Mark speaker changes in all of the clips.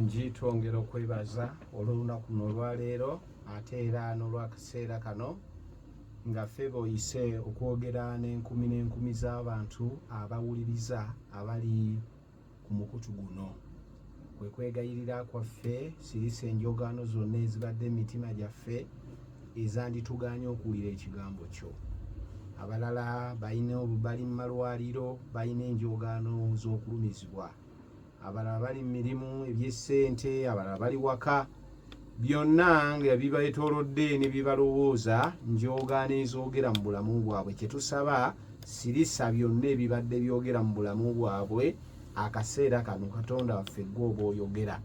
Speaker 1: Nji twongera okwebaza olw'olunaku luno olwaleero ate era n'olwakaseera kano nga ffe boyise okwogera n'enkumi z'abantu abawuliriza abali ku mukutu guno. Kwe kwegayirira kwaffe sirisa enjogaano zonna ezibadde emitima gyaffe ezanditugaanye okuwulira ekigambo kyo. Abalala bali mu malwaliro balina enjogaano z'okulumizibwa, abalala bali mu mirimu eby'essente, abalala bali waka, byonna nga bibeetoolodde ne bibalowooza njogaano ezoogera mu bulamu bwabwe. Kye tusaba sirisa byonna ebibadde byogera mu bulamu bwabwe akaseera kano Katonda waffe gw'oba oyogera,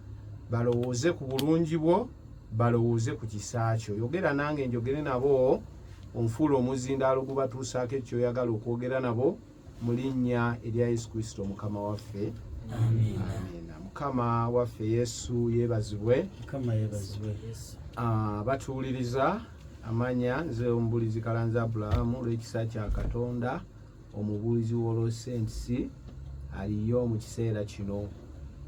Speaker 1: balowooze ku bulungi bwo, balowooze ku kisa kyo. Yogera nange njogere nabo, onfuula omuzindaalo gubatuusaako ekyoyagala okwogera nabo mu linnya erya Yesu Kristo Mukama waffe. Amina. Mukama waffe Yesu yeebazibwe. Batuwuliriza amanya nze omubuulizi Kalanzi Abulahamu olw'ekisa kya Katonda, omubuulizi w'olwosensi aliyo mu kiseera kino,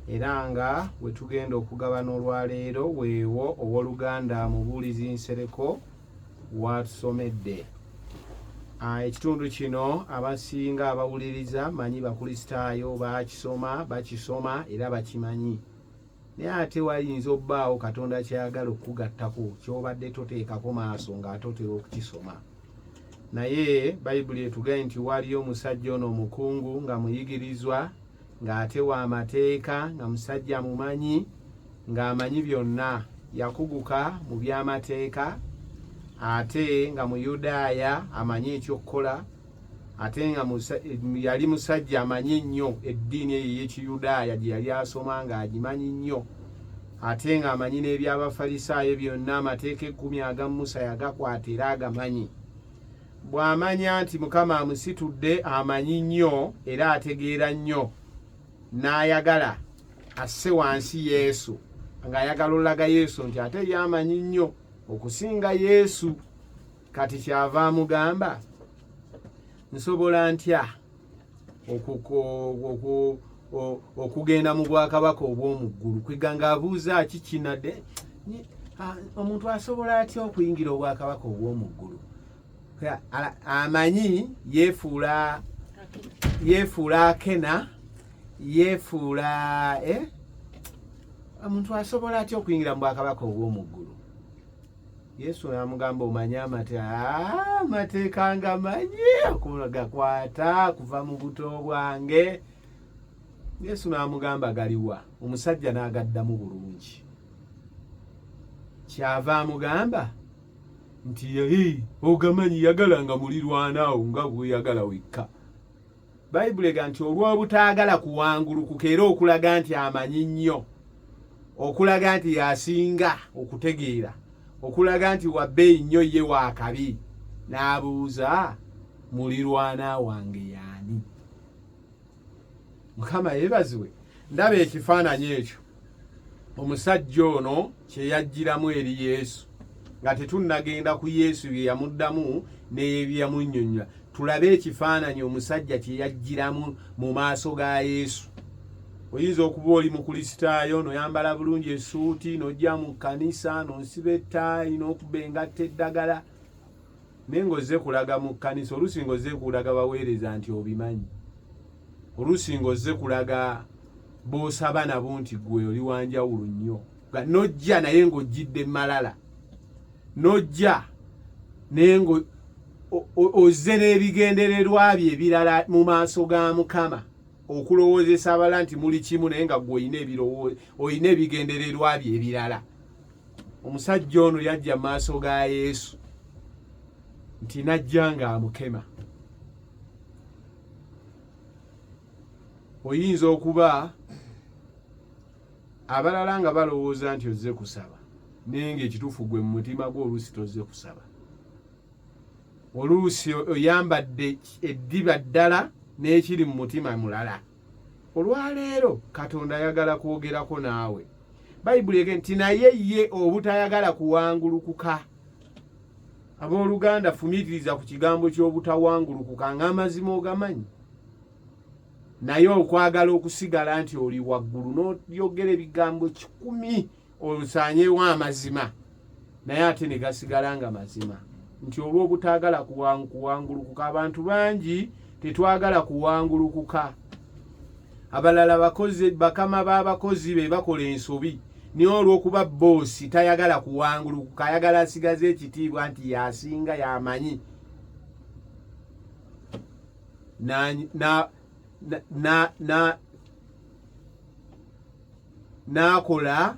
Speaker 1: era nga we tugenda okugabana olwaleero weewo ow'Oluganda mubuulizi Nsereko watusomedde. Ekitundu kino abasinga abawuliriza manyi bakristaayo bakisoma era bakimanyi, naye ate wayinza obbaawo Katonda kyayagala okugattako kyobadde toteekako maaso ng'ate otera okukisoma. Naye Bayibuli etugambye nti waliyo omusajja ono omukungu nga muyigirizwa, ng'ate w'amateeka, nga musajja mumanyi, ng'amanyi byonna, yakuguka mu by'amateeka, ate nga Muyudaaya amanyi ekyokukola, ate nga yali musajja amanyi nnyo eddiini eyo y'Ekiyudaaya gye yali asoma ng'agimanyi nnyo, ate nga amanyi n'eby'Abafalisaayo byonna, amateeka 10 aga Musa yagakwata era agamanyi. Bw'amanya nti Mukama amusitudde amanyi nnyo era ategeera nnyo, n'ayagala asse wansi Yesu, ng'ayagala olaga Yesu nti ate yamanyi nnyo okusinga Yesu. Kati kyava amugamba, nsobola ntya okugenda mu bwakabaka obw'omu ggulu? Kweganga abuuza kikinadde omuntu asobola atya okuyingira obwakabaka obw'omu ggulu? Amanyi yeefuula akena, yeefuula omuntu asobola atya okuyingira mu bwakabaka obw'omu ggulu? Yesu n'amugamba omanyi amateeka ngamanyi okugagakwata kuva mu buto bwange. Yesu n'amugamba galiwa? Omusajja n'agaddamu bulungi. Kyava amugamba nti ogamanyi, yagalanga mulirwanaawo nga bweyagala wekka. Bayibuli ega nti olw'obutaagala kuwangulukuka era okulaga nti amanyi nnyo, okulaga nti yasinga okutegeera, okulaga nti wabbeeyi nnyo ye waakabi, n'abuuza mulirwana wange yaani? Mukama yeebazibwe. Ndaba ekifaananyi ekyo omusajja ono kye yajjiramu eri Yesu, nga tetunnagenda ku Yesu bye yamuddamu n'ebye yamunnyonnyola. Tulabe ekifaananyi omusajja kye yajjiramu mu maaso ga Yesu. Oyinza okuba oli mukristaayo n'oyambala bulungi essuuti, n'ojja mu kkanisa n'osiba ettaayi n'okuba engatta eddagala, naye ng'ozze kulaga mu kkanisa, oluusi ng'ozze kulaga baweereza nti obimanyi, oluusi ng'ozze kulaga b'osaba nabo nti gwe oli wanjawulo nnyo, n'ojja naye ng'ojjidde malala, n'ojja naye ozze n'ebigendererwa bye ebirala mu maaso ga Mukama, okulowoozesa abalala nti muli kimu naye nga gwe olina ebigendererwa bye ebirala. Omusajja ono yajja mu maaso ga Yesu nti najja ng'amukema. Oyinza okuba abalala nga balowooza nti ozze kusaba, naye ng'ekituufu gwe mu mutima gwe oluusi tozze kusaba. Oluusi oyambadde eddiba ddala n'ekiri mu mutima mulala. Olwaleero Katonda ayagala kwogerako naawe. Bayibuli ege nti naye ye obutayagala kuwangulukuka. Abooluganda fumiitiriza ku kigambo ky'obutawangulukuka ng'amazima ogamanyi. naye okwagala okusigala nti oli waggulu n'oyogera ebigambo 100 olusaanyewo amazima naye ate ne gasigala nga mazima nti olw'obutaagala kuwangulukuka. Abantu bangi tetwagala kuwangulukuka. Abalala bakozi bakama b'abakozi be bakola ensobi niyo olw'okuba boosi tayagala kuwangulukuka, ayagala asigaze ekitiibwa nti yasinga yamanyi n'akola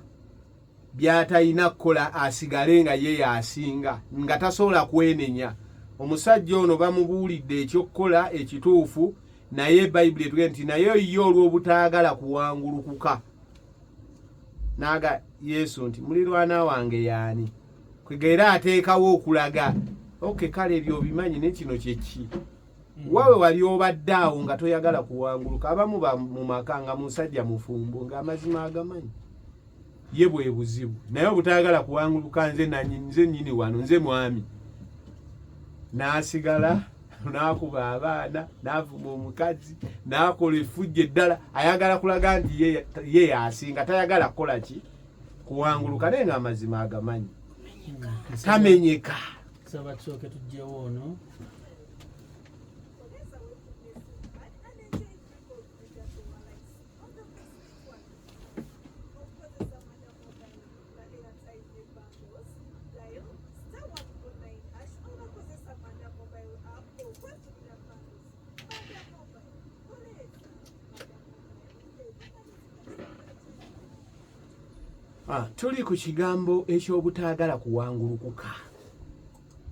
Speaker 1: by'atalina kukola asigale nga ye yasinga nga tasobola kwenenya. Omusajja ono bamubuulidde ekyokukola ekituufu naye Bayibuli etugamba nti naye ye olw'obutaagala kuwangulukuka naga Yesu nti mulirwana wange yaani kwegera ateekawo okulaga kale ebyo bimanyi ne kino kyeki wawe wali obadde awo nga toyagala kuwanguluka. Abamu mu maka nga musajja mufumbo ng'amazima agamanyi ye bwe buzibu naye obutaagala kuwanguluka nze nnyini wano nze mwami n'asigala n'akuba abaana n'avuma omukazi n'akola effujjo eddala ayagala kulaga nti ye yasinga tayagala kukola ki kuwanguluka naye nga amazima agamanyi tamenyeka.
Speaker 2: Saba tusooke tujjewo ono
Speaker 1: tuli ku kigambo eky'obutaagala kuwangulukuka.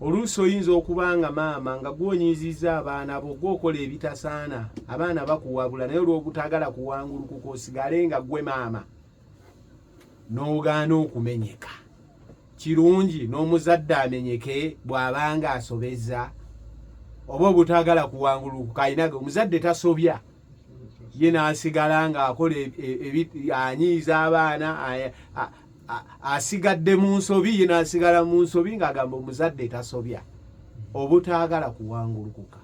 Speaker 1: Oluusi oyinza okubanga maama nga gwonyiizizza abaana bo gwokola ebitasaana abaana bakuwabula naye olw'obutaagala kuwangulukuka osigale nga gwe maama n'ogaana okumenyeka. Kirungi n'omuzadde amenyeke bw'abanga asobezza oba obutaagala kuwangulukuka ayinaga omuzadde tasobya ye n'asigala ng'akola anyiiza abaana asigadde mu nsobi ye n'asigala mu nsobi ng'agamba omuzadde tasobya. Obutaagala kuwangulukuka.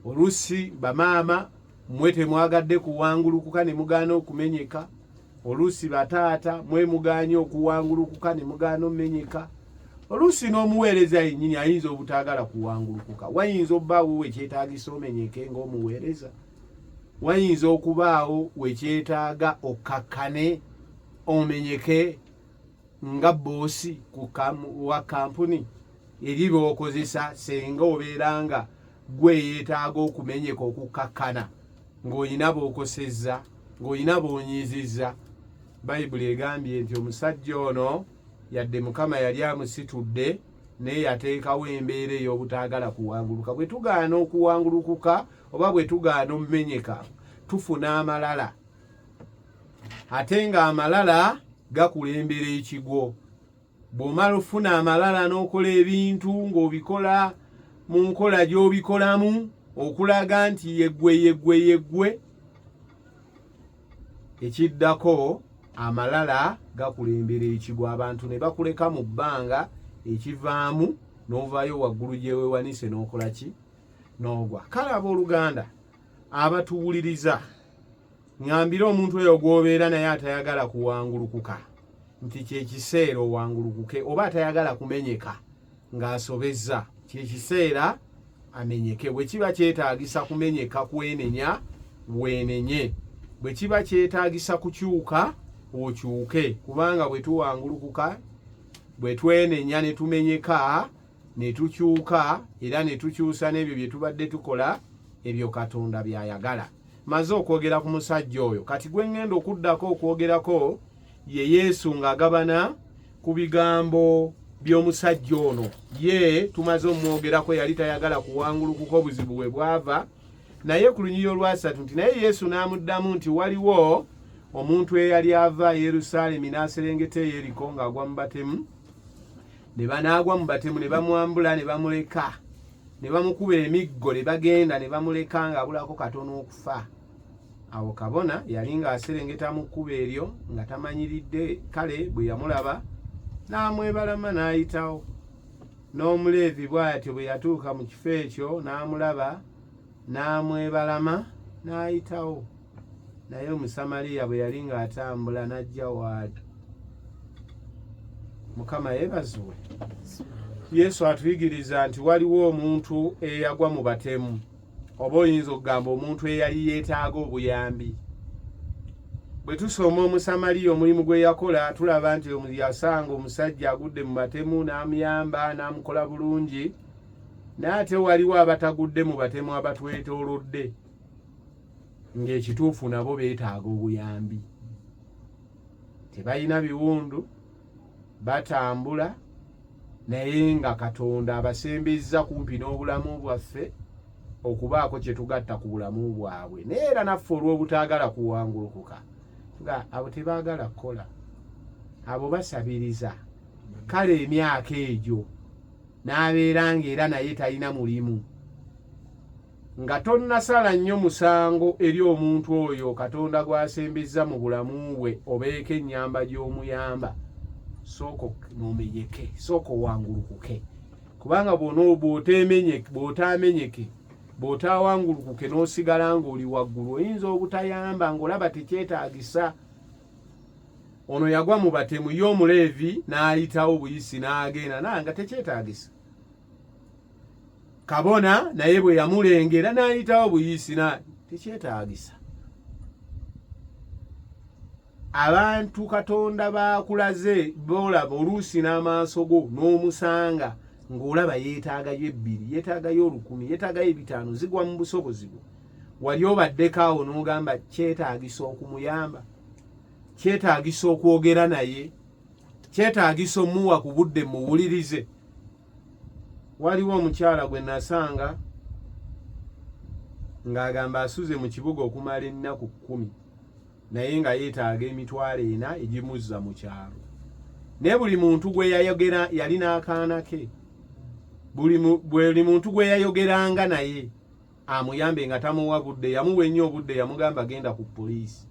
Speaker 1: Oluusi bamaama mwe temwagadde kuwangulukuka ne mugaana okumenyeka. Oluusi bataata mwe mugaanye okuwangulukuka ne mugaana omenyeka. Oluusi n'omuweereza yennyini ayinza obutaagala kuwangulukuka. Wayinza obbaawo wekyetaagisa omenyeke ng'omuweereza. Wayinza okubaawo wekyetaaga okkakkane omenyeke nga boosi wa kampuni eri b'okozesa senga obeera nga gwe yeetaaga okumenyeka okukkakkana ng'olina b'okosezza ng'olina b'onyiizizza. Bayibuli egambye nti omusajja ono yadde Mukama yali amusitudde naye yateekawo embeera ey'obutaagala kuwanguluka. Bwe tugaana okuwangulukuka oba bwe tugaana omumenyeka tufuna amalala ate nga amalala gakulembera ekigwo. Bw'omala ofuna amalala n'okola ebintu ng'obikola mu nkola gy'obikolamu okulaga nti yeggwe ekiddako amalala gakulembera ekigwo. Abantu ne bakuleka mu bbanga ekivaamu n'ovaayo waggulu gye weewanise n'okola ki n'ogwa. Kale abooluganda abatuwuliriza ngambira omuntu oyo gw'obeera naye atayagala kuwangulukuka nti kyekiseera owangulukuke oba atayagala kumenyeka ng'asobezza kyekiseera amenyeke. Bwe kiba kyetaagisa kumenyeka kwenenya weenenye, bwe kiba kyetaagisa kukyuka okyuke, kubanga bwe tuwangulukuka bwe twenenya ne tumenyeka ne tukyuka era ne tukyusa n'ebyo bye tubadde tukola ebyo Katonda by'ayagala. Maze okwogera ku musajja oyo kati gwe ngenda okuddako okwogerako ye Yesu ng'agabana ku bigambo by'omusajja ono. Ye tumaze omwogerako yali tayagala kuwangulukuka obuzibu bwe bwava naye ku lunyiriri olwasatu nti naye Yesu n'amuddamu nti waliwo omuntu eyali ava e Yerusaalemi n'aserengeta e Yeriko ng'agwa mu batemu ne banaagwa mu batemu ne bamwambula ne bamuleka ne bamukuba emiggo ne bagenda ne bamuleka ng'abulako katono okufa. Awo kabona yali ng'aserengeta mu kkubo eryo nga tamanyiridde. Kale bwe yamulaba n'amwebalama n'ayitawo. N'Omuleevi bw'atyo bwe yatuuka mu kifo ekyo n'amulaba n'amwebalama n'ayitawo. Naye Omusamaliya bwe yali ng'atambula n'ajja waali. Mukama yeebazibwe. Yesu atuyigiriza nti waliwo omuntu eyagwa mu batemu, oba oyinza okugamba omuntu eyali yeetaaga obuyambi. Bwe tusoma Omusamaliya omulimu gwe yakola, tulaba nti yasanga omusajja agudde mu batemu n'amuyamba n'amukola bulungi, n'ate waliwo abatagudde mu batemu abatwetoolodde ng'ekituufu nabo beetaaga obuyambi. Tebalina biwundu, batambula, naye nga Katonda abasembezza kumpi n'obulamu bwaffe okubaako kye tugatta ku bulamu bwabwe. Naye era naffe olw'obutaagala kuwangulukuka, abo tebaagala kukola, abo basabiriza. Kale emyaka egyo n'abeera ng'era naye talina mulimu, nga tonnasala nnyo musango eri omuntu oyo Katonda gw'asembezza mu bulamu bwe, obeeko ennyamba gy'omuyamba, sooka n'omenyeke, sooka owangulukuke. Kubanga bw'otaamenyeke, bw'otaawangulukuke n'osigala ng'oli waggulu, oyinza obutayamba ng'olaba tekyetaagisa. Ono yagwa mu batemu, ye Omuleevi n'ayitawo buyisi n'agenda nga tekyetaagisa. Kabona naye bwe yamulengera n'ayitawo buyisi tekyetaagisa. Abantu Katonda bakulaze b'olaba oluusi n'amaaso go n'omusanga ng'olaba yeetaagayo 2, yeetaagayo 1000, yeetaagayo 5 zigwa mu busobozi bwo. Wali obaddeko awo n'ogamba kyetaagisa okumuyamba, kyetaagisa okwogera naye, kyetaagisa omuwa ku budde muwulirize. Waliwo omukyala gwe nasanga ng'agamba asuze mu kibuga okumala ennaku 10, naye nga yeetaaga emitwalo 4 egimuzza mu kyalo. Naye buli muntu gwe yayogera yali n'akaana ke. Buli muntu gwe yayogeranga naye amuyambe nga tamuwa budde, yamuwa ennyo obudde, yamugamba genda ku poliisi.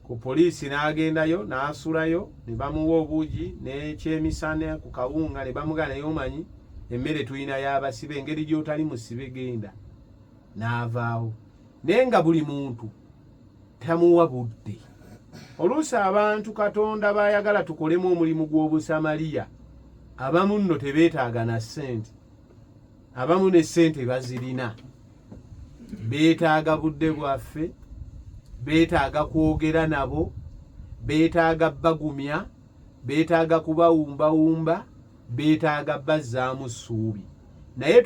Speaker 1: Ku poliisi n'agendayo n'asulayo, ne bamuwa obuugi n'ekyemisana ku kawunga, ne bamugana naye omanyi emmere tulina y'abasibe, engeri gy'otali musibe genda. N'avaawo. Naye nga buli muntu tamuwa budde. Oluusi abantu Katonda bayagala tukolemu omulimu gw'Obusamaliya, abamu nno tebeetaaga na ssente, abamu ne ssente bazirina. Beetaaga budde bwaffe, beetaaga kwogera nabo, beetaaga bagumya, beetaaga kubawumbawumba, beetaaga bazzaamu ssuubi. Naye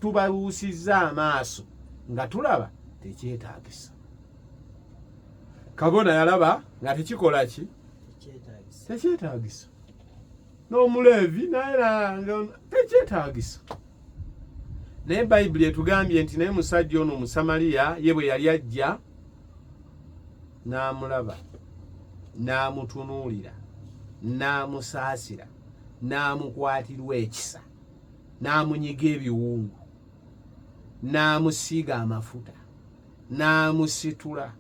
Speaker 1: tubabuusizza amaaso nga tulaba tekyetaagisa. Kabona yalaba nga tekikola ki? Tekyetaagisa. N'Omuleevi naye tekyetaagisa. Naye Bayibuli etugambye nti naye musajja ono Omusamaliya ye bwe yali ajja n'amulaba, n'amutunuulira, n'amusaasira, n'amukwatirwa ekisa, n'amunyiga ebiwungu, n'amusiiga amafuta, n'amusitula,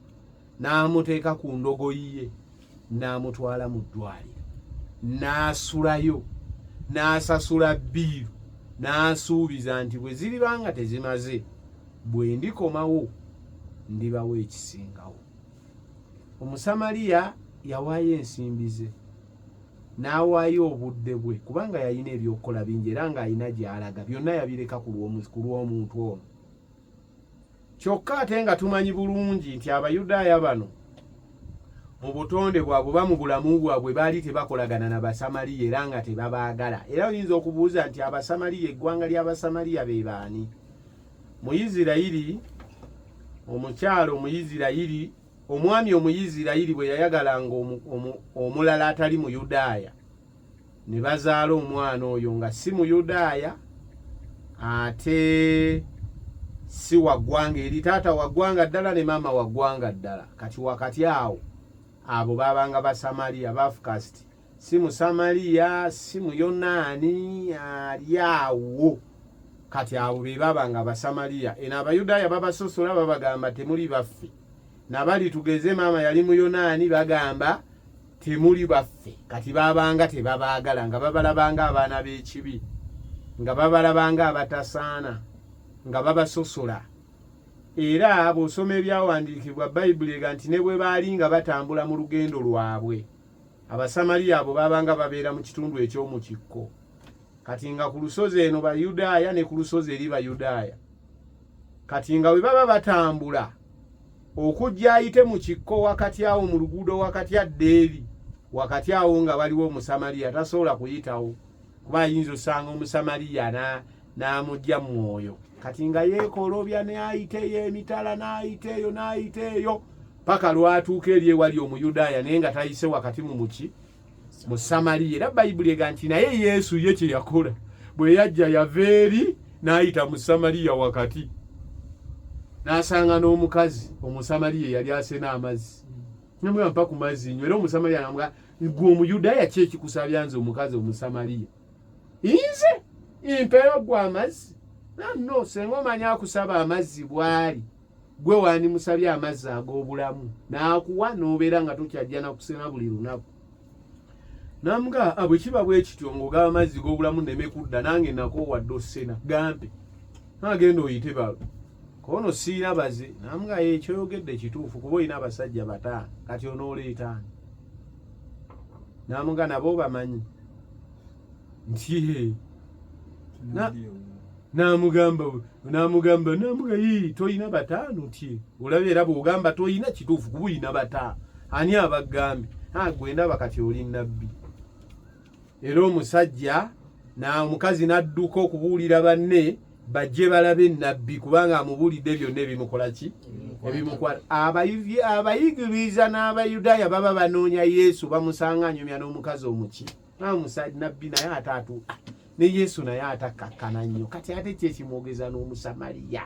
Speaker 1: n'amuteeka ku ndogoyi ye, n'amutwala mu ddwaliro, n'asulayo, n'asasula bbiiru, n'asuubiza nti bwe ziribanga tezimaze, bwe ndikomawo ndibawo ekisingawo. Omusamaliya yawaayo ensimbi ze, n'awaayo obudde bwe, kubanga yalina ebyokukola bingi era ng'alina gy'alaga, byonna yabireka ku lw'omuntu ono. Kyokka ate nga tumanyi bulungi nti Abayudaaya bano mu butonde bwabwe oba mu bulamu bwabwe baali tebakolagana n'Abasamaliya era nga tebabaagala. Era oyinza okubuuza nti Abasamaliya, eggwanga ly'Abasamaliya be baani? Muyisirayiri, omukyalo Omuyisirayiri, omwami Omuyisirayiri bwe yayagalanga omulala atali Muyudaaya, ne bazaala omwana oyo nga si Muyudaaya ate si waggwanga eri, taata waggwanga ddala ne maama waggwanga ddala. Kati wakati awo abo babanga Basamaliya, Bafukasti, si Musamaliya si Muyonaani, ali awo. Kati abo be babanga Basamaliya. Eno Abayudaaya babasosola babagamba temuli baffe, nabali tugeze maama yali Muyonaani bagamba temuli baffe. Kati babanga tebabaagala, nga babalabanga abaana b'ekibi, nga babalabanga abatasaana, nga babasosola. era bw'osoma ebyawandiikibwa Bayibuli ega nti ne bwe baali nga batambula mu lugendo lwabwe Abasamaliya abo babanga babeera mu kitundu eky'omu kikko kati nga ku lusozi eno Bayudaaya ne ku lusozi eri Bayudaaya kati nga bwe baba batambula okujja ayite mu kikko wakati awo mu luguudo wakati adde eri wakati awo nga waliwo Omusamaliya tasobola kuyitawo kuba ayinza osanga Omusamaliya n'amugya mu mwoyo kati nga yeekolobya ne ayiteyo emitala n'ayiteeyo paka lwatuuka eri ewali Omuyudaaya naye nga tayise wakati mu Samaliya. Era Bayibuli ega nti naye Yesu ye kye yakola bwe yajja yava eri n'ayita mu Samaliya wakati n'asanga n'omukazi Omusamaliya yali asena amazzi namuyampa ku mazzi nnyo era Omusamaliya namugamba gwe Omuyudaaya ki ekikusabya nze omukazi Omusamaliya nze impeyo gwe amazzi no senga omanya akusaba amazzi bwali gwe wani musabye amazzi ag'obulamu n'akuwa n'obeera nga tokyajja nakusena buli lunaku namuga bwe kiba bwe kityo ng'ogaba amazzi g'obulamu nneme kudda nange nakoowadde osena gampe nagenda oyite balo kono siina baze namuga ekyoyogedde kituufu kuba olina abasajja 5 kati onooleetaani namuga nabo bamanyi nti namugamba toyina 5 ti olabye era bw'ogamba toyina kituufu kuba olina 5 ani abagambye gwenda bakati oli nnabbi era omusajja omukazi n'adduka okubuulira banne bajje balabe nnabbi kubanga amubuulidde byonna ebimukola ki ebimukwata abayigiriza n'Abayudaaya baba banoonya Yesu bamusanga anyumya n'omukazi omuki omusajja nabbi naye ataatuuka ne Yesu naye atakakkana nnyo kati ate kyekimwogeza n'Omusamaliya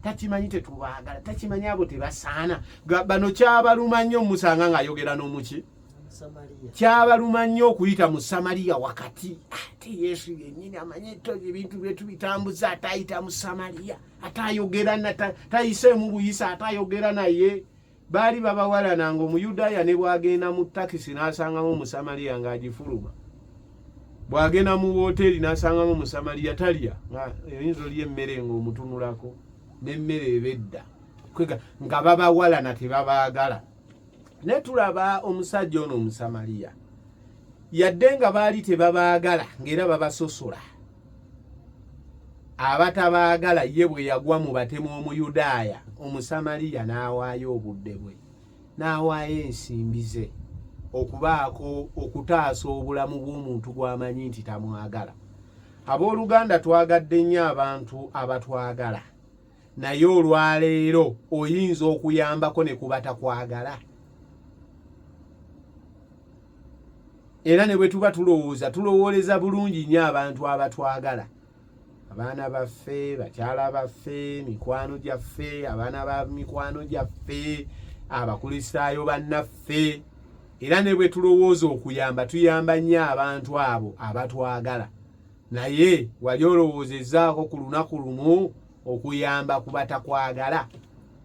Speaker 1: takimanyi tetubaagala takimanyi abo tebasaana bano kyabaluma nnyo omusanga ng'ayogera n'omuki kyabaluma nnyo okuyita mu Samaliya wakati ate Yesu yennyini amanyi ebintu byetu bitambuza atayita mu Samaliya atayogera tayise mu buyisa atayogera naye baali babawalananga Omuyudaaya ne bwagenda mu takisi n'asangamu Omusamaliya ng'agifuluma bwagenda mu wooteri n'asangamu Omusamaliya talya oyinza olya emmere ng'omutunulako n'emmere ebedda nga babawalana tebabaagala ne tulaba omusajja ono Omusamaliya yadde nga baali tebabaagala ng'era babasosola abatabaagala ye bwe yagwa mu batemu Omuyudaaya Omusamaliya n'awaayo obudde bwe n'awaayo ensimbi ze okubaako okutaasa obulamu bw'omuntu gw'amanyi nti tamwagala. Abooluganda twagadde nnyo abantu abatwagala naye olwaleero oyinza okuyambako ne kuba takwagala era ne bwe tuba tulowooleza bulungi nnyo abantu abatwagala abaana baffe bakyala baffe mikwano gyaffe abaana ba mikwano gyaffe abakulisitaayo bannaffe era ne bwe tulowooza okuyamba tuyamba nnyo abantu abo abatwagala naye wali olowoozezaako ku lunaku lumu okuyamba ku batakwagala.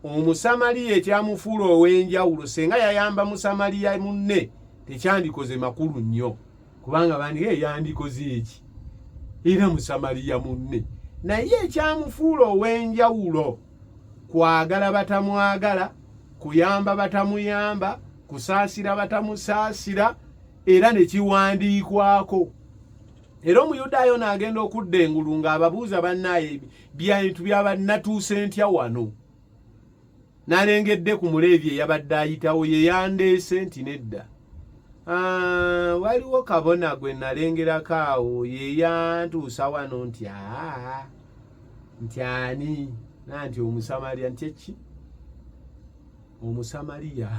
Speaker 1: Omusamaliya ekyamufuula ow'enjawulo senga yayamba Musamaliya munne tekyandikoze makulu nnyo kubanga bandi yandikoze eki era Musamaliya munne naye ekyamufuula ow'enjawulo kwagala batamwagala kuyamba batamuyamba kusaasira batamusaasira era ne kiwandiikwako. Era Omuyudaaya n'agenda okudda engulu ng'ababuuza bannaye bintu byabannatuuse ntya wano n'alengedde ku Muleevi eyabadde ayitawo ye yandeese nti nedda waliwo kabona gwe nalengerako awo ye yantuusa wano nti nti ani nanti Omusamaliya nti eki Omusamaliya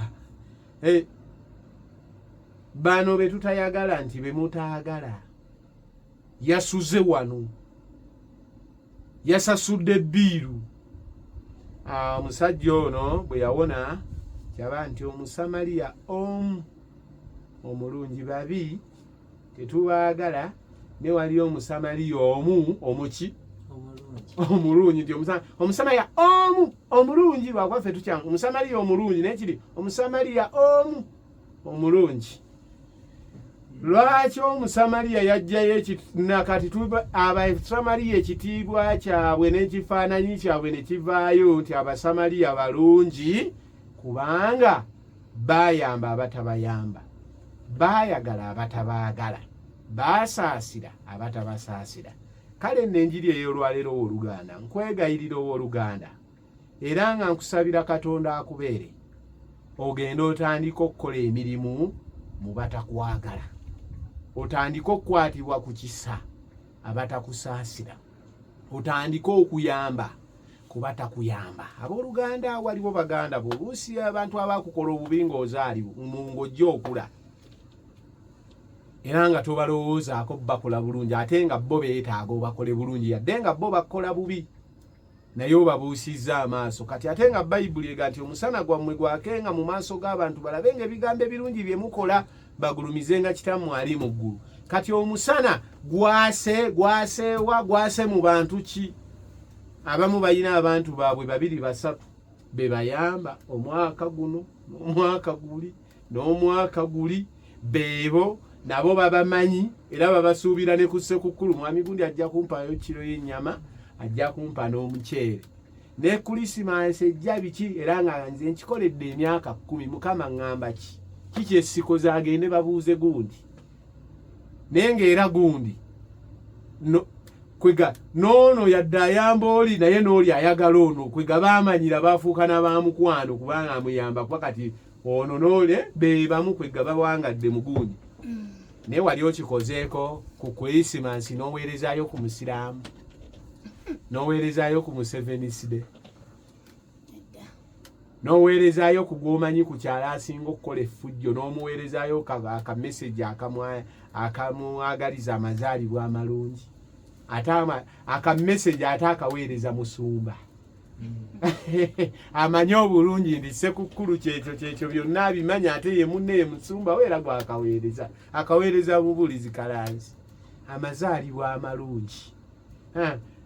Speaker 1: bano be tutayagala nti be mutaagala yasuze wano yasasudde ebbiiru. Omusajja ono bwe yawona kyaba nti Omusamaliya omu omulungi babi tetubaagala ne wali Omusamaliya omu omuki omulungi nti Omusamaliya omu omulungi lwakwaffe tukyanga Omusamaliya omulungi nekiri Omusamaliya omu omulungi lwaki omusamaliya yajjayo nakati abasamaliya ekitiibwa kyabwe n'ekifaananyi kyabwe ne kivaayo nti abasamaliya balungi kubanga baayamba abatabayamba, baayagala abatabaagala, baasaasira abatabasaasira. Kale nno enjiri ey'olwaleero w'Oluganda nkwegayirira ow'Oluganda era nga nkusabira Katonda akubeere ogenda otandika okukola emirimu mu batakwagala, otandika okukwatibwa ku kisa abatakusaasira, otandika okuyamba ku batakuyamba. Abooluganda waliwo baganda boluusi abantu abakukola obubi ng'ozaali ng'ojja okula era nga tobalowoozaako bakola bulungi ate nga bo beetaaga obakole bulungi yadde nga bo bakola bubi naye obabuusizza amaaso. Kati ate nga Bayibuli ega nti omusana gwammwe gwakenga mu maaso g'abantu balabe nga ebigambo ebirungi bye mukola bagulumizenga Kitammwe ali mu ggulu. Kati omusana gwase mu bantu ki? Abamu balina abantu baabwe 2 3 be bayamba omwaka guno n'omwaka guli n'omwaka guli, beebo nabo babamanyi era babasuubira ne ku Ssekukkulu. Mwami gundi ajja kumpaayo kiro y'ennyama, ajja kumpa n'omuceere ne Kulisimasi ejja biki era nga nze nkikoledde emyaka 10. Mukama ngamba ki kyesikoze agende babuuze gundi naye ng'era gundi kwega noono yadde ayamba oli naye n'oli ayagala ono kwega baamanyira baafuuka n'abaamukwano kubanga amuyamba kuba kati ono n'ole be bamu kwega bawangadde mu gundi. Naye wali okikozeeko ku Kulisimasi n'oweerezaayo ku Musiraamu, n'oweerezaayo ku Museveniside, n'oweerezaayo ku gwomanyi ku kyala asinga okukola effujjo, n'omuweerezaayo akameseji akamwagaliza amazaalibwa amalungi, ate akameseji ate akaweereza musumba amanyi obulungi ndi Ssekukkulu kyekyo byonna abimanya ate ye munne ye musumba we era akaweereza bubulizi kalanzi amazaalibwa amalungi.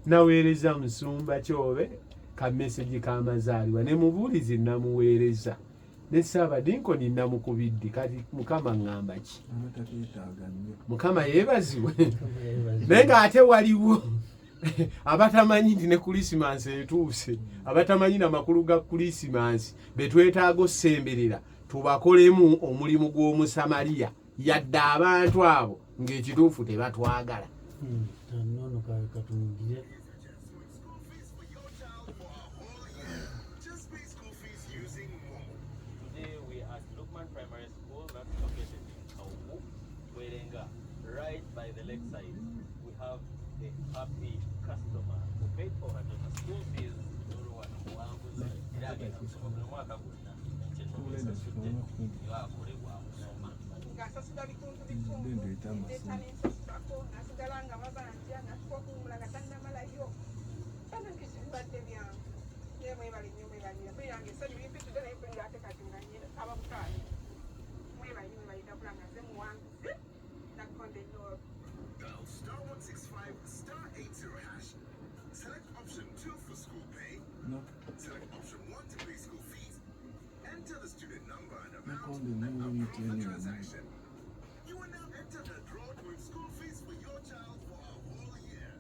Speaker 1: Naweereza musumba Kyobe ka meseji k'amazaalibwa ne mubulizi namuweereza ne Ssaabadinkoni namukubidde. Kati Mukama ngamba ki? Mukama yeebazibwe. Naye ng'ate waliwo abatamanyi nti ne Kulisimasi etuuse, abatamanyi n'amakulu ga Kulisimasi be twetaaga osemberera tubakolemu omulimu gw'Omusamaliya yadde abantu abo ng'ekituufu tebatwagala.
Speaker 3: Primary school that's located in Kauku, Werenga, right by the lakeside. We have a happy customer who paid for her school fees.
Speaker 4: Dial *165 *80#. Select option 2 for school pay.
Speaker 5: No.
Speaker 4: Select option 1 to pay school fees. Enter the student number and amount
Speaker 5: on the
Speaker 4: and
Speaker 5: new
Speaker 4: approve the
Speaker 5: unit
Speaker 4: transaction. You will now enter the draw to win school fees for your child for a whole year.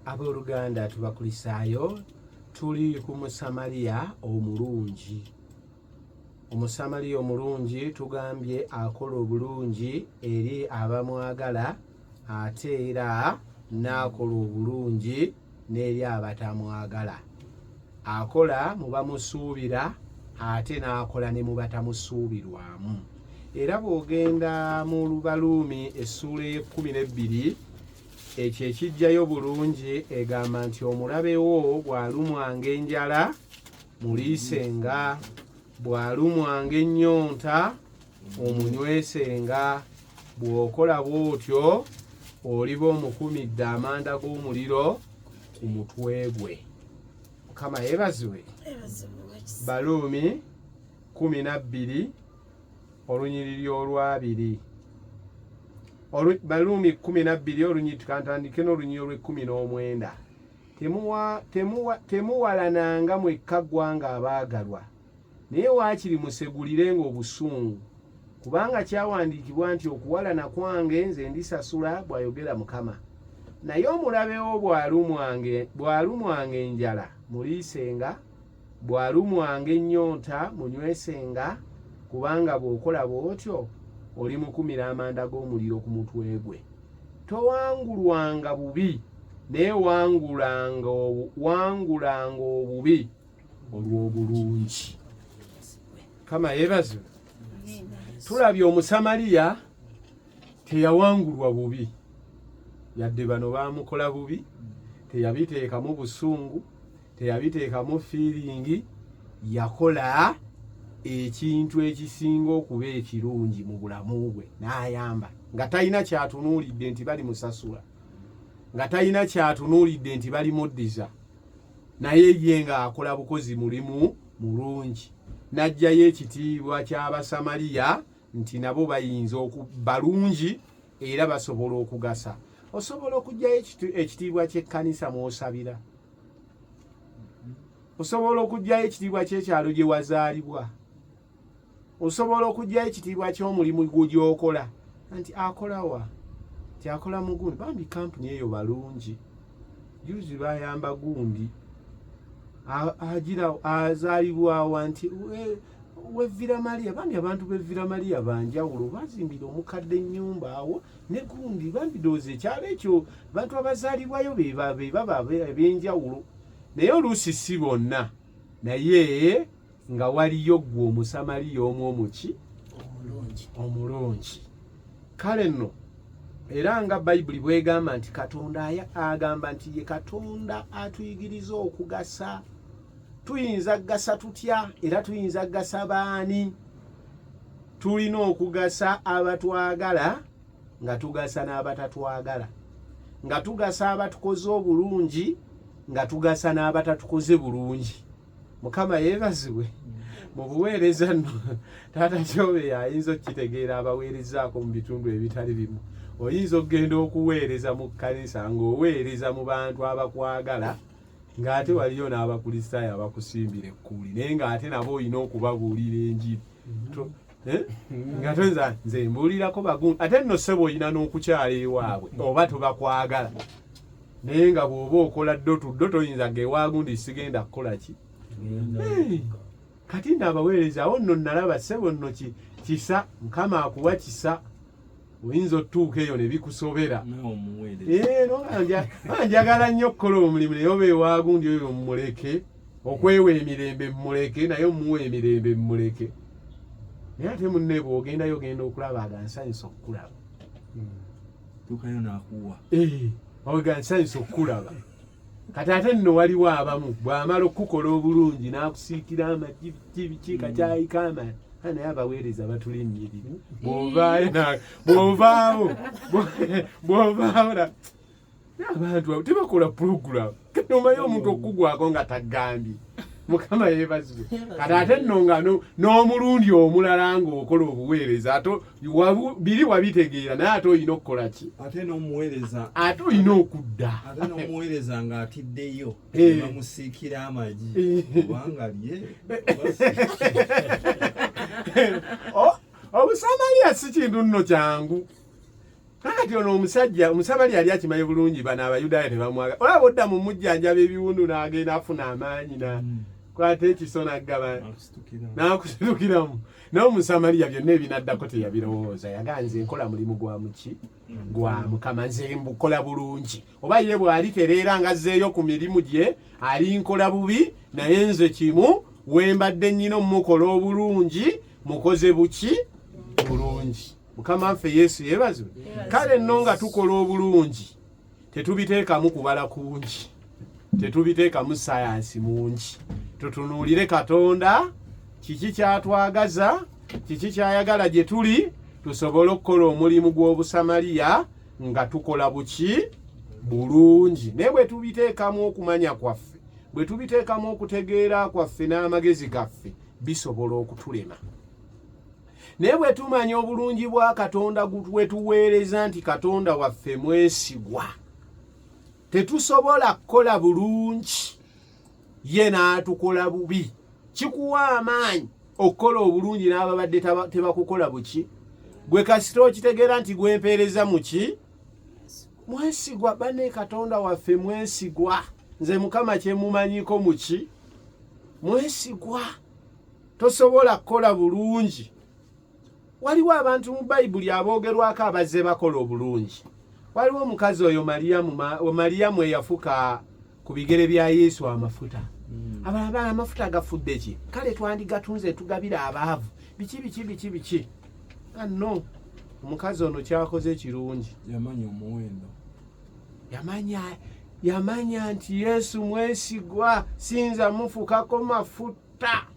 Speaker 1: Abooluganda tubakulisaayo tuli ku Musamaliya omulungi. Omusamaliya omulungi tugambye akola obulungi eri abamwagala ate era n'akola obulungi n'eri abatamwagala. Akola mu bamusuubira ate n'akola ne mu batamusuubirwamu. Era bw'ogenda mu Lubaluumi essuula y'e12 ekyo ekijjayo bulungi egamba nti omulabe wo bw'alumwanga enjala muliisenga, bw'alumwanga ennyonta omunywesenga. Bw'okola bw'otyo oliba omukumidde amanda g'omuliro ku mutwe gwe. Mukama yeebazibwe. Baluumi 12 olunyiriri olwabiri. Baluumi 12 olunyiriri tukantandike n'olunyiriri olw'19. temuwalananga mwekka ggwanga abaagalwa, naye waakiri musegulirenga obusungu, kubanga kyawandiikibwa nti okuwalana kwange nze ndisasula, bw'ayogera Mukama. Naye omulabewo bw'alumwanga enjala muliisenga, bw'alumwanga ennyonta munywesenga, kubanga bw'okola bw'otyo oli mukumira amanda g'omuliro ku mutwe gwe. Towangulwanga bubi, naye wangulanga obubi olw'obulungi. Kama yeebazibwe. Tulabye Omusamaliya teyawangulwa bubi, yadde bano baamukola bubi, teyabiteekamu busungu, teyabiteekamu fiiringi, yakola ekintu ekisinga okuba ekirungi mu bulamu bwe n'ayamba, nga talina kyatunuulidde nti bali musasula, nga talina kyatunuulidde nti bali muddiza, naye ye ng'akola bukozi mulimu mulungi. N'ajjayo ekitiibwa ky'Abasamaliya nti nabo bayinza balungi era basobola okugasa. Osobola okugjayo ekitiibwa ky'ekkanisa mw'osabira, osobola okugjayo ekitiibwa ky'ekyalo gye wazaalibwa, osobola okugjayo ekitiibwa ky'omulimu gy'okola, nti akolawa nti akola mu gundi. Bambi kampuni eyo balungi, juzi bayamba gundi agira azaalibwawo nti wevira Maria. Bambi abantu bevira Maria banjawulo, bazimbira omukadde ennyumba awo ne gundi. Bambi doozi ekyalo ekyo bantu abazaalibwayo be baba ebyenjawulo, naye oluusi si bonna, naye nga waliyo ggwe Omusamaliya omu omulungi. Kale nno era nga Bayibuli bwegamba nti Katonda agamba nti ye Katonda atuyigiriza okugasa. Tuyinza kugasa tutya era tuyinza kugasa baani? Tulina okugasa abatwagala nga tugasa n'abatatwagala, nga tugasa abatukoze obulungi nga tugasa n'abatatukoze bulungi. Mukama yeebazibwe. Mu buweereza nno taata Kyobe ayinza okukitegeera abaweerezaako mu bitundu ebitali bimu. Oyinza okugenda okuweereza mu kkanisa ng'oweereza mu bantu abakwagala, ng'ate waliyo n'abakristaayo abakusimbira ekkuuli, naye ng'ate nabo olina okubabuulira enjiri. Nga tonza nze mbuulirako bagundi, ate nno ssebo olina n'okukyala ewaabwe oba tobakwagala, naye nga bw'oba okola ddo toyinza gewagundi sigenda kukola ki. Kati nno abaweerezaawo nno nalaba ssebo nno kisa, Mukama akuwa kisa, oyinza otuuka eyo ne bikusobera. Njagala nnyo okukola omulimu, naye oba ewagundi oyo mmuleke, okwewa emirembe mmuleke, naye omuwa emirembe mmuleke. Naye ate munne bw'ogendayo ogenda okulaba agansanyusa okukulaba.
Speaker 5: Tukayo n'akuwa.
Speaker 1: Agansanyusa okukulaba. Kati ate nno waliwo abamu bw'amala okukola obulungi n'akusiikira amagi kibikiika kyayikaama, naye abaweereza batulinnyirira. Bw'ovaawo abantu tebakola puroguramu, kati omanyi omuntu okugwako nga tagambye. Mukama yeebazibwe. Kati ate nno nga n'omulundi omulala ng'okola obuweereza, ate biri wabitegeera, naye ate olina okukola ki?
Speaker 5: Ate n'omuweereza
Speaker 1: ate olina okudda.
Speaker 5: Ate n'omuweereza ng'atiddeyo bamusiikira amagi kubanga lye.
Speaker 1: Obusamaliya si kintu nno kyangu. Kati ono Omusamaliya yali akimanyi bulungi, bano Abayudaaya tebamwagala. Olaba odda mu mujjanjaba ebiwundu n'agenda afuna amaanyi kwata ekiso naggaba n'akusitukiramu. Naye Omusamaliya byonna ebinaddako teyabirowooza, yaganze enkola mulimu gwa Mukama, nze mbukola bulungi. Oba ye bw'alitereera ng'azzeeyo ku mirimu gye alinkola bubi, naye nze kimu wembadde nnyina omukola obulungi, mukoze buki bulungi. Mukama waffe Yesu yeebazibwe. Kale nno nga tukola obulungi tetubiteekamu kubala kungi, tetubiteekamu sayansi mungi. Tutunuulire Katonda, kiki kyatwagaza, kiki kyayagala gye tuli, tusobole okukola omulimu gw'Obusamaliya nga tukola buki bulungi. Naye bwe tubiteekamu okumanya kwaffe, bwe tubiteekamu okutegeera kwaffe n'amagezi gaffe, bisobola okutulema. Naye bwe tumanya obulungi bwa Katonda bwe tuweereza nti Katonda waffe mwesigwa, tetusobola kukola bulungi ye n'atukola bubi. Kikuwa amaanyi okukola obulungi n'ababadde tebakukola buki. Gwe kasita okitegeera nti gwempeereza muki mwesigwa. Bane Katonda waffe mwesigwa. Nze Mukama kyemumanyiko muki mwesigwa. Tosobola kukola bulungi. Waliwo abantu mu Bayibuli aboogerwako abazze bakola obulungi. Waliwo omukazi oyo Mariyamu eyafuka ku bigere bya Yesu amafuta. Abalala amafuta agafudde ki? Kale twandigatunze tugabira abaavu. Biki. No, omukazi ono kyakoze kirungi.
Speaker 5: Yamanya omuwendo.
Speaker 1: Yamanya nti Yesu mwesigwa, sinza mufukako mafuta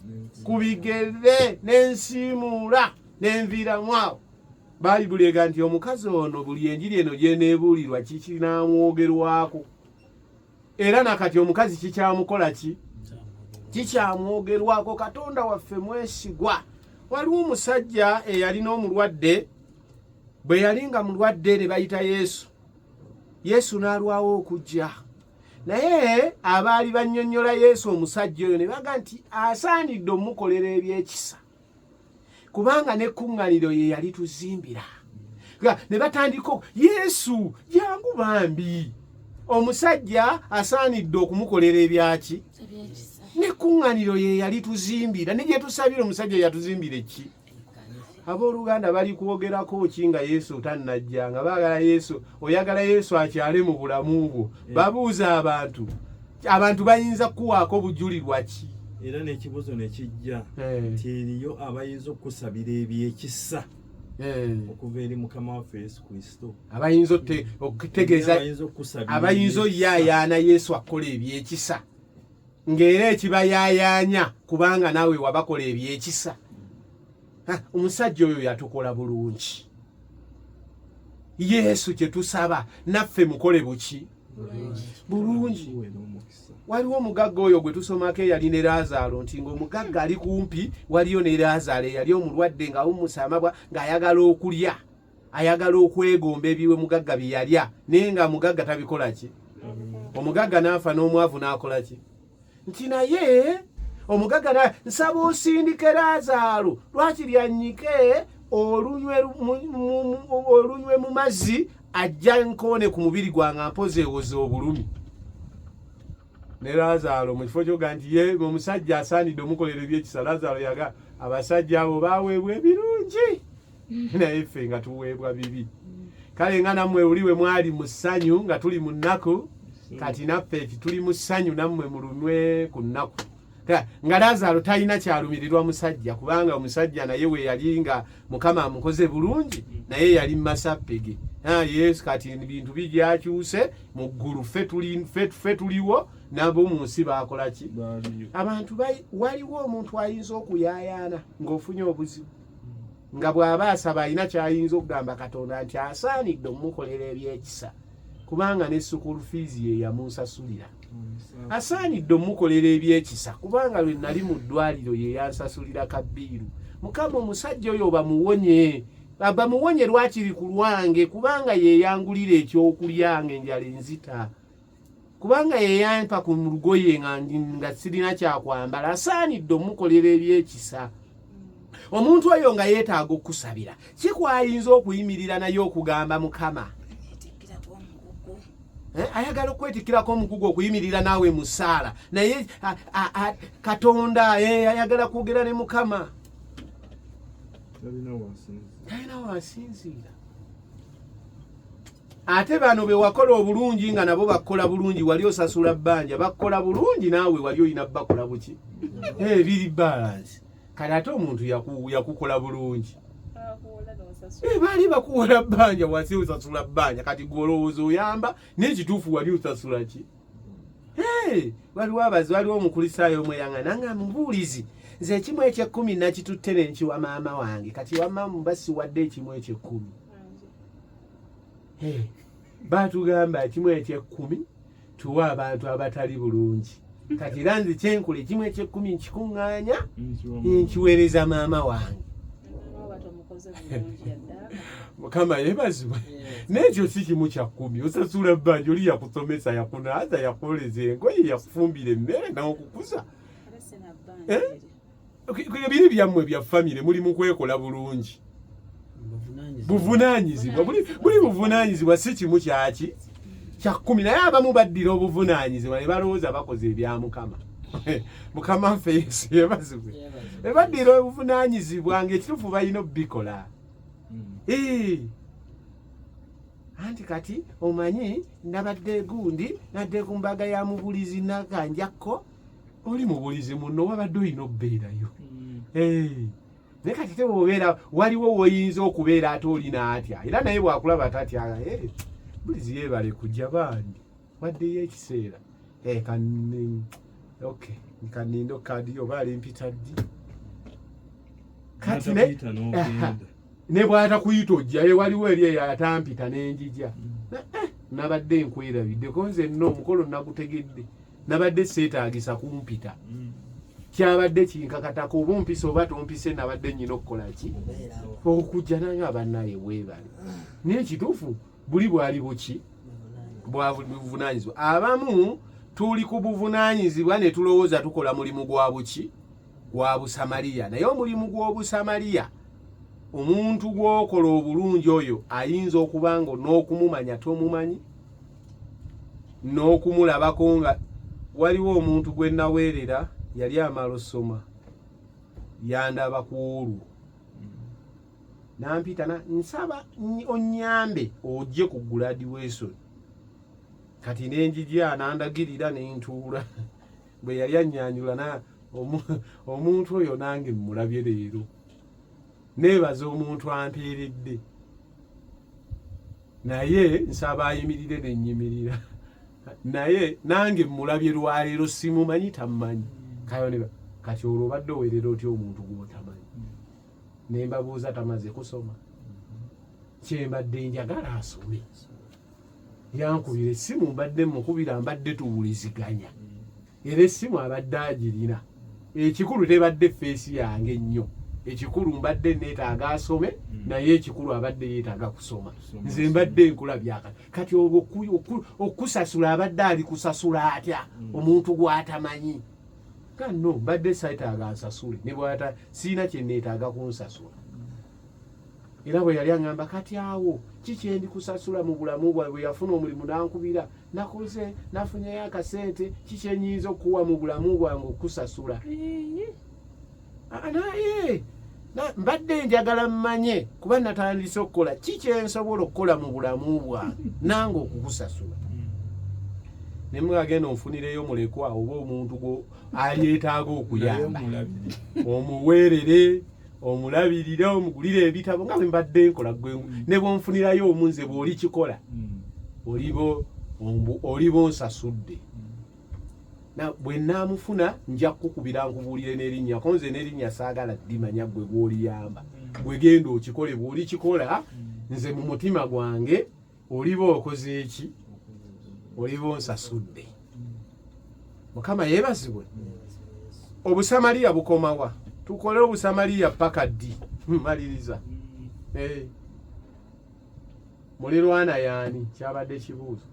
Speaker 1: ku bigere n'ensiimuula n'enviiramu awo. Bayibuli ega nti omukazi ono buli enjiri eno gyeneebuulirwa kikinamwogerwako. Era nakati omukazi kikyamukola ki? Kikyamwogerwako. Katonda waffe mwesigwa. Waliwo omusajja eyalina omulwadde, bwe yalinga mulwadde ne bayita Yesu. Yesu n'alwawo okujja. Naye abaali bannyonnyola Yesu omusajja oyo ne baga nti asaanidde omukolera ebyekisa, kubanga n'ekkuŋŋaaniro ye yali tuzimbira. Ne batandika Yesu jangu bambi, omusajja asaanidde okumukolera ebyaki? N'ekkuŋŋaaniro ye yali tuzimbira. Ne gye tusabira omusajja yatuzimbira eki? Abooluganda bali kwogerako ki nga Yesu tannajja, nga baagala Yesu, oyagala Yesu akyale mu bulamu bwo. Babuuza abantu bayinza kuwaako bujulirwa ki?
Speaker 5: Era n'ekibuzo ne kijja nti eriyo abayinza okusabira ebyekisa okuva eri Mukama waffe Yesu Kristo. Abayinza
Speaker 1: okutegeeza, abayinza oyaayaana Yesu akola ebyekisa, ng'era ekibayaayaanya kubanga naawe wabakola ebyekisa. Omusajja oyo yatukola bulungi. Yesu kye tusaba naffe mukole buki? Bulungi. Waliwo omugagga oyo gwe tusomako eyali ne Laazaalo, nti ng'omugagga ali kumpi waliyo ne Laazaalo eyali omulwadde ng'awummusa amabwa ng'ayagala okulya, ayagala okwegomba ebiwe mugagga bye yalya, naye nga mugagga tabikola ki? Omugagga n'afa n'omwavu n'akola ki? Nti naye omugagga nsaba osindike Laazaalo lwakiri annyike olunywe mu mazzi ajja nkoone ku mubiri gwange ampoze ewoze obulumi. Ne Laazaalo mu kifo kyoga nti ye omusajja asaanidde omukolera ebyekisa. Laazaalo yaga abasajja abo baaweebwa ebirungi, naye ffe nga tuweebwa bibi. Kale nga nammwe uliwe mwali mu ssanyu nga tuli mu nnaku, kati naffe tuli mu ssanyu nammwe mulunwe ku nnaku. Nga Laazaalo talina kyalumirirwa musajja, kubanga omusajja naye we yali nga Mukama amukoze bulungi, naye yali mumasappege. Yesu kati ebintu bijyakyuse mu ggulu, ffe tuliwo nabo mu nsi baakola ki? Abantu waliwo omuntu ayinza okuyaayaana ng'ofunye obuzibu, nga bw'aba asaba alina kyayinza okugamba Katonda nti asaanidde omukolera ebyekisa, kubanga ne school fees ye yamunsasulira. Asaanidde omukolera ebyekisa kubanga lwe nali mu ddwaliro ye yansasulira kabbiiru. Mukama omusajja oyo bamuwonye lwakiri ku lwange, kubanga ye yangulira ekyokulya ng'enjala enzita, kubanga ye yampa ku lugoye nga sirina kyakwambala. Asaanidde omukolera ebyekisa. Omuntu oyo nga yeetaaga okusabira, kikwayinza okuyimirira naye okugamba Mukama ayagala okwetikirako omukugu okuyimirira naawe mu ssaala, naye Katonda ayagala kwogera ne Mukama, talina wasinziira. Ate bano be wakola obulungi nga nabo bakola bulungi, wali osasula bbanja, bakola bulungi naawe wali olina bakola buki? Biri balance. Kale ate omuntu yakukola bulungi, bali bakuwola bbanja wansi osasula bbanja, kati gwolowooza oyamba n'ekituufu wali osasula ki? Waliwo omukulisaayo omweyanga nga mubuulizi, nze ekimu eky'ekkumi nakitutte ne nkiwa maama wange, kati wamma basiwadde ekimu eky'ekkumi. Batugamba ekimu eky'ekkumi tuwa abantu abatali bulungi, kati era nze kyenkula ekimu eky'ekkumi nkikuŋŋaanya nkiweereza maama wange. Mukama yebazibwe. N'ekyo si kimu kya 10 osasula bbanja oli yakusomesa yakunaaza yakoleza engoye yakufumbira emmere n'okukuza. Biri byammwe bya famire muli mu kwekola bulungi. Buvunaanyizibwa buli buvunaanyizibwa si kimu kyaki kya 10 naye abamu baddira obuvunaanyizibwa ne balowooza bakoze ebya Mukama. Mukama ffe Yesu yebazibwe. Baddira obuvunaanyizibwa ng'ekituufu balina obbikola. Anti kati omanyi nabadde gundi nadde ku mbaga ya mubulizi nakanjakko oli mubulizi muno wabadde olina obbeerayo. Naye kati tewobeera waliwo woyinza okubeera ate olina atya era naye bwakulaba tatya bulizi yeebale kujja bandi waddeyo ekiseera kanindo kadi oba alimpita ddi kati ne bwata kuyita ojjayo waliwo eri eyo atampita n'enjija nabadde nkwerabidde konze nno omukolo nagutegedde nabadde seetaagisa kumpita kyabadde kinkakatako oba ompise oba tompise nabadde nnyina okukola ki okujja nange abannaye weebale naye ekituufu buli bwali buki buvunaanyizibwa. Abamu tuli ku buvunaanyizibwa ne tulowooza tukola mulimu gwa buki gwa busamaliya naye omulimu gw'obusamaliya omuntu gw'okola obulungi oyo ayinza okuba nga n'okumumanya tomumanyi n'okumulabako nga waliwo omuntu gwe naweerera yali amala osoma yandaba ku olwo nampita nsaba onyambe ojje ku graduation kati nenjija nandagirira nentuula bwe yali annyanyula omuntu oyo nange mmulabye leero neebaza omuntu ampeeredde naye nsaba ayimirire nenyimirira naye nange mmulabye lwaleero simumanyi tammanyi kayoneba kati olwo obadde oweerera otya omuntu gw'otamanyi nembabuuza tamaze kusoma kyembadde njagala asome yankubira essimu mbadde mukubira mbadde tuwuliziganya era essimu abadde agirina ekikulu tebadde feesi yange nnyo ekikulu mbadde neetaaga asome naye ekikulu abadde yeetaaga kusoma nze mbadde nkulabyaka kati olwo okusasula abadde ali kusasula atya omuntu gw'atamanyi kano mbadde saetaaga ansasule ne bwata siina kye neetaaga kunsasula era bwe yali aŋŋamba kati awo kikyendi kusasula mu bulamu bwawe bwe yafuna omulimu nankubira nakoze nafunyeyo akasente kikyenyinza okuwa mu bulamu bwange okusasula naye mbadde njagala mmanye kuba natandise okukola kikyensobola okukola mu bulamu bwange nange okukusasula nemwagenda onfunireyo mulekwa oba omuntu gwo alyetaaga okuyamba omuweerere omulabirire omugulire ebitabo nga bwe mbadde nkola gwe ne bwonfunirayo omunze bw'oli kikola olibo nsasudde bwe naamufuna nja kukubira nkubuulire n'erinnya konze n'erinnya saagala ddimanya gwe gw'oliyamba gwe genda okikole bw'oli kikola nze mu mutima gwange oliba okoze eki oliba onsasudde. Mukama yeebazibwe. Obusamaliya bukomawa tukole obusamaliya paka ddi maliriza mulirwana yaani kyabadde kibuuzo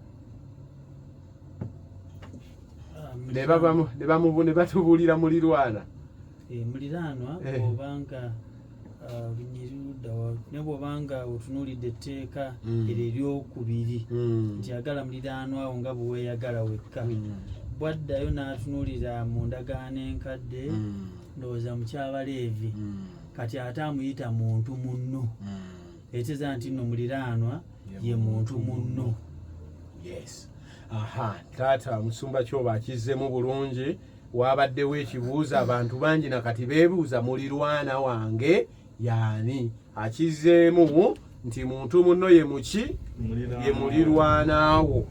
Speaker 1: ne batubuulira mulirwana
Speaker 2: muliraanwa obanga ne bw'obanga otunuulidde etteeka eryo eryokubiri nti yagala muliraanwa wo nga bwe weeyagala wekka bwaddayo n'atunuulira mu ndagaano enkadde ndowooza mu ky'Abaleevi kati ate amuyita muntu munno eteeza nti nno muliraanwa ye muntu munno.
Speaker 1: Yes. Taata musumba kyoba akizzemu bulungi wabaddewo ekibuuzo abantu bangi nakati beebuuza mulirwana wange yaani akizzeemu nti muntu munno ye muki ye mulirwanaawo.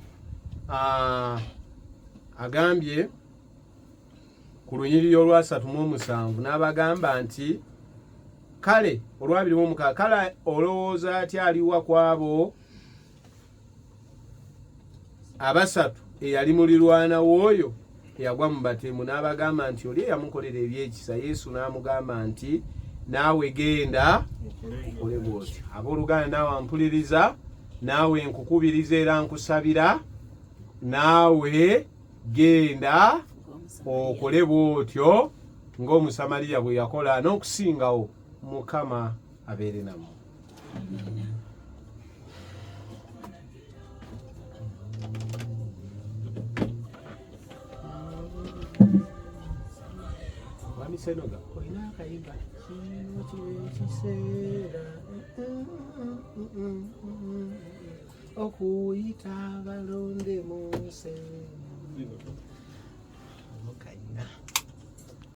Speaker 1: Agambye ku lunyiriri olwa 37 n'abagamba nti kale olwabiri mu mukaaga kale olowooza atya aliwa kwabo abasatu eyali mulirwana w'oyo eyagwa mu batemu n'abagamba nti oli eyamukolera ebyekisa. Yesu n'amugamba nti naawe genda okole bwotyo. Abooluganda naawe ampuliriza, naawe nkukubiriza era nkusabira, naawe genda okole bwotyo ng'Omusamaliya bwe yakola n'okusingawo. Mukama abeere nammwe. Senoga olina akayimba kino kyekiseera okuyita abalonde mu nsi.